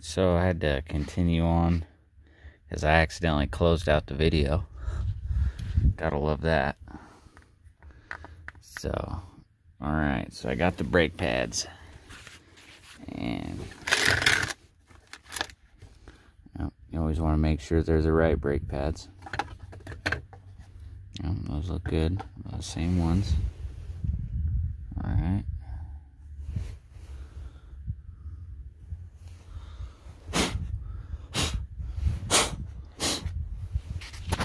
So I had to continue on because I accidentally closed out the video. Gotta love that. So, alright, so I got the brake pads. And you always want to make sure they're the right brake pads. Those look good. The same ones. Alright.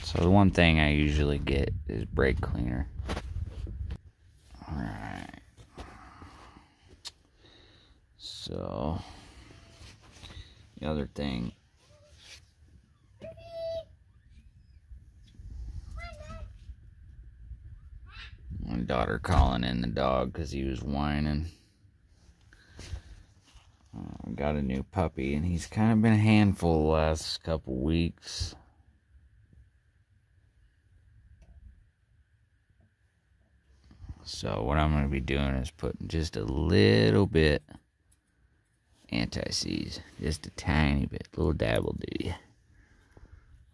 So the one thing I usually get is brake cleaner. Alright. So the other thing, my daughter calling in the dog because he was whining. I got a new puppy and he's kind of been a handful the last couple weeks. So what I'm going to be doing is putting just a little bit anti-seize, just a tiny bit, little dab will do you.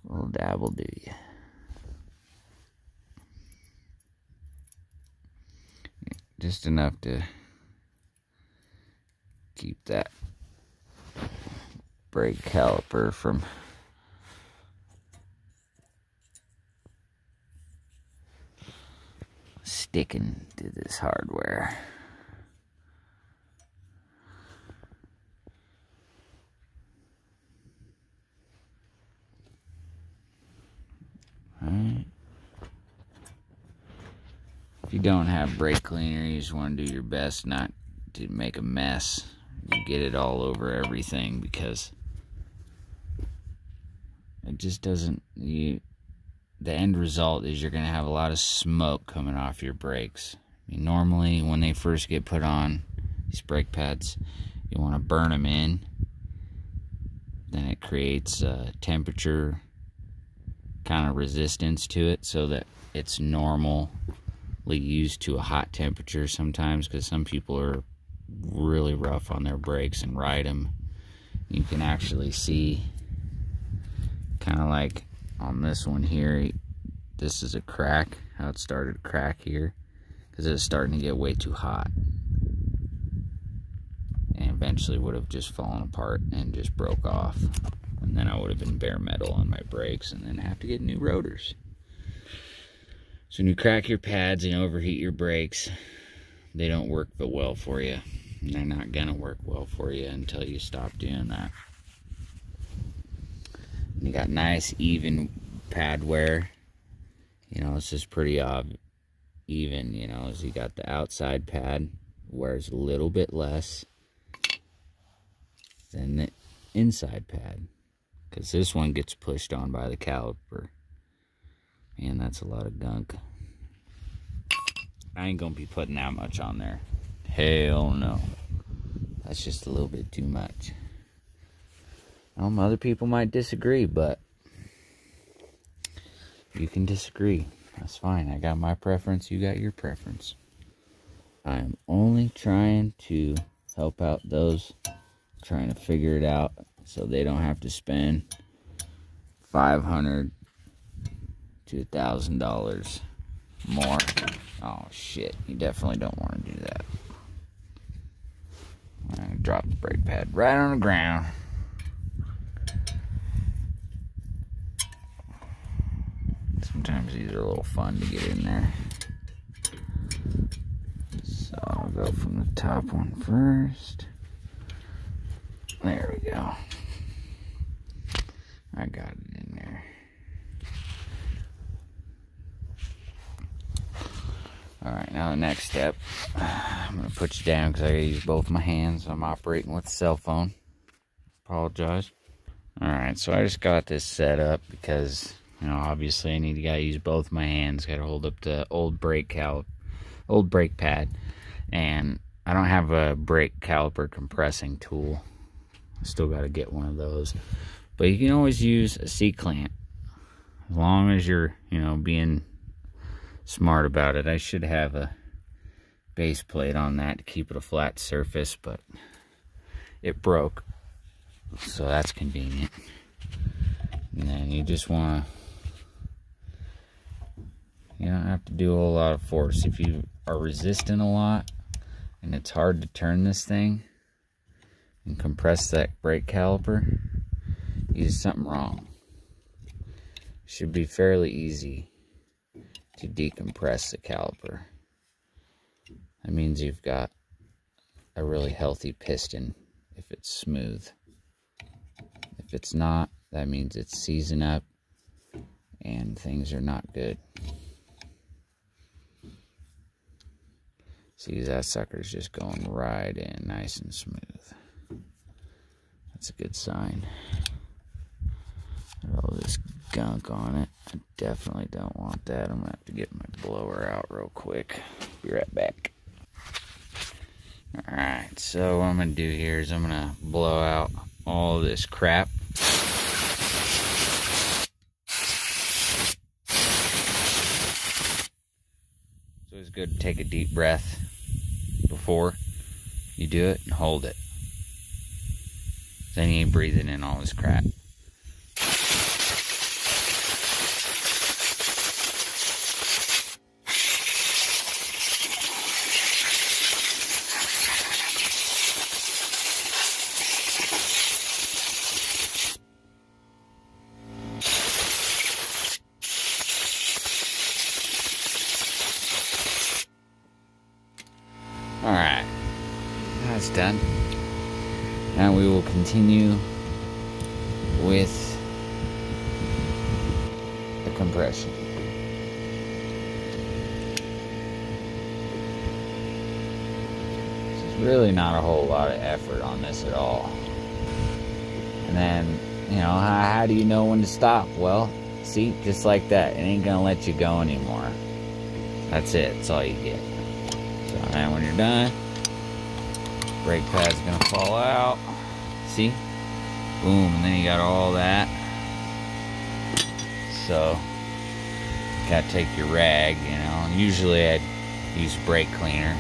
Little dab will do you. Just enough to keep that brake caliper from sticking to this hardware. Alright. If you don't have brake cleaner, you just want to do your best not to make a mess. You get it all over everything because it just doesn't. The end result is you're going to have a lot of smoke coming off your brakes. I mean, normally when they first get put on, these brake pads, you want to burn them in. Then it creates a temperature kind of resistance to it so that it's normally used to a hot temperature sometimes, because some people are really rough on their brakes and ride them. You can actually see kind of like on this one here, this is a crack, how it started to crack here, because it's starting to get way too hot, and eventually would have just fallen apart and just broke off, and then I would have been bare metal on my brakes and then have to get new rotors. So when you crack your pads and overheat your brakes, they don't work well for you. They're not gonna work well for you until you stop doing that. You got nice even pad wear. You know, it's just pretty even, you know, as you got the outside pad wears a little bit less than the inside pad, because this one gets pushed on by the caliper. Man, that's a lot of gunk. I ain't gonna be putting that much on there. Hell no. That's just a little bit too much. Other people might disagree, but you can disagree. That's fine. I got my preference, you got your preference. I'm only trying to help out those trying to figure it out so they don't have to spend $500 to $1,000 more. Oh shit, you definitely don't want to do that. I'm gonna drop the brake pad right on the ground. Sometimes these are a little fun to get in there. So I'll go from the top one first. There we go. I got it in there. Alright, now the next step, I'm going to put you down because I got to use both my hands. I'm operating with a cell phone. Apologize. Alright, so I just got this set up because, you know, obviously I need to use both my hands. Got to hold up the old brake pad. And I don't have a brake caliper compressing tool. I still got to get one of those. But you can always use a C-clamp. As long as you're, you know, being smart about it. I should have a base plate on that to keep it a flat surface, but it broke so that's convenient. And then you just want to, you don't have to do a whole lot of force. If you are resisting a lot and it's hard to turn this thing and compress that brake caliper, you did something wrong. It should be fairly easy to decompress the caliper. That means you've got a really healthy piston if it's smooth. If it's not, that means it's seizing up and things are not good. See, that sucker's just going right in, nice and smooth. That's a good sign. Got all this gunk on it. I definitely don't want that. I'm gonna have to get my blower out real quick. Be right back. Alright, so what I'm gonna do here is I'm gonna blow out all this crap. So it's good to take a deep breath before you do it and hold it. Then you ain't breathing in all this crap. Alright, that's done. Now we will continue with the compression. There's really not a whole lot of effort on this at all. And then, you know, how do you know when to stop? Well, see, just like that. It ain't gonna let you go anymore. That's it. That's all you get. So now when you're done, brake pad's gonna fall out. See? Boom, and then you got all that. So, gotta take your rag, you know. Usually I'd use brake cleaner,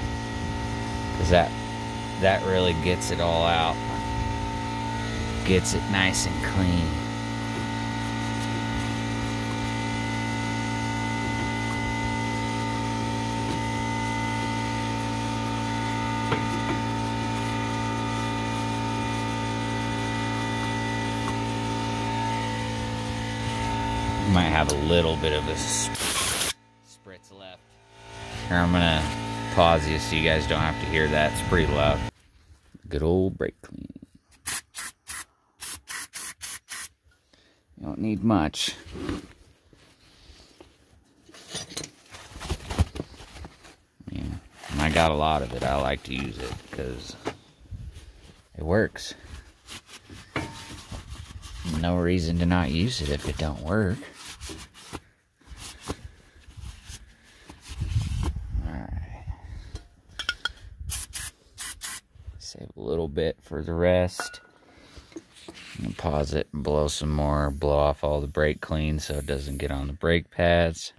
because that really gets it all out. Gets it nice and clean. Might have a little bit of a spritz left. Here, I'm gonna pause you so you guys don't have to hear that. It's pretty loud. Good old brake clean. You don't need much. Yeah, and I got a lot of it. I like to use it because it works. No reason to not use it if it don't work. Save a little bit for the rest. And pause it and blow some more. Blow off all the brake clean so it doesn't get on the brake pads.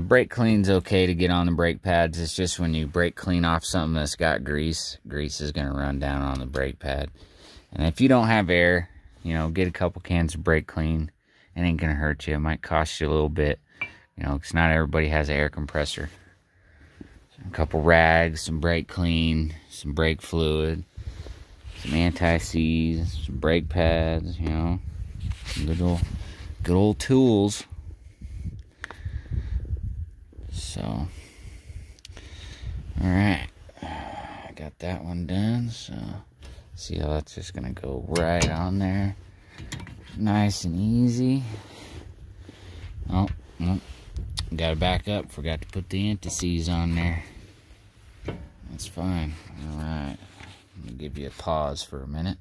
Brake clean's okay to get on the brake pads. It's just when you brake clean off something that's got grease, grease is going to run down on the brake pad. And if you don't have air, you know, get a couple cans of brake clean. It ain't going to hurt you. It might cost you a little bit, you know, because not everybody has an air compressor. A couple rags, some brake clean, some brake fluid, some anti-seize, some brake pads, you know, some good old tools. So, all right, I got that one done. So, see how that's just gonna go right on there, nice and easy. Oh. Gotta back up, forgot to put the anti-seize on there. That's fine. Alright, let me give you a pause for a minute.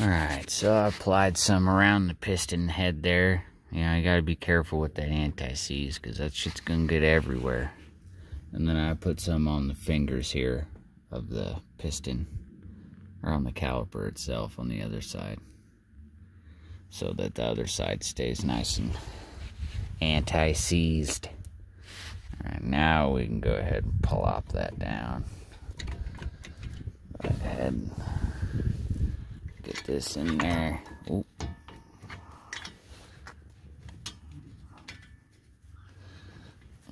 Alright, so I applied some around the piston head there. You know, you gotta be careful with that anti-seize, because that shit's gonna get everywhere. And then I put some on the fingers here of the piston, or on the caliper itself on the other side, so that the other side stays nice and anti-seized. Alright, now we can go ahead and plop that down. Go ahead and this in there. Ooh.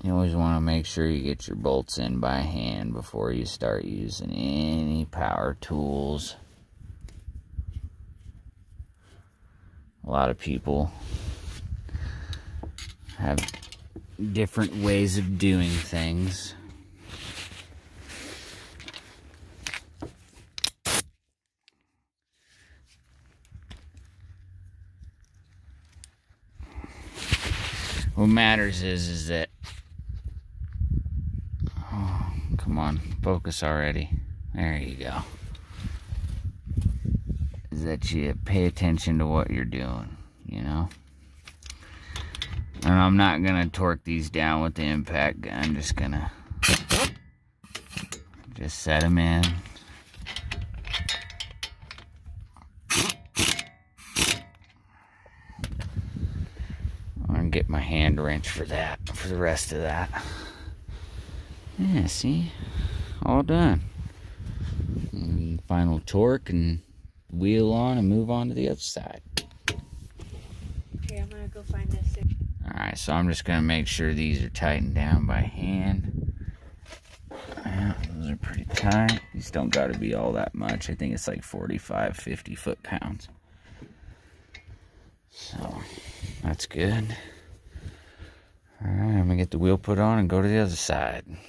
You always want to make sure you get your bolts in by hand before you start using any power tools. A lot of people have different ways of doing things. What matters is that, oh, come on, focus already. There you go. Is that you pay attention to what you're doing, you know? And I'm not gonna torque these down with the impact gun. I'm just gonna set them in. I'm gonna get my hand wrench for that, for the rest of that. Yeah, see? All done. And final torque and wheel on and move on to the other side. Okay, I'm gonna go find this. Alright, so I'm just gonna make sure these are tightened down by hand. Yeah, those are pretty tight. These don't gotta be all that much. I think it's like 45, 50 foot-pounds. So, that's good. Alright, I'm gonna get the wheel put on and go to the other side.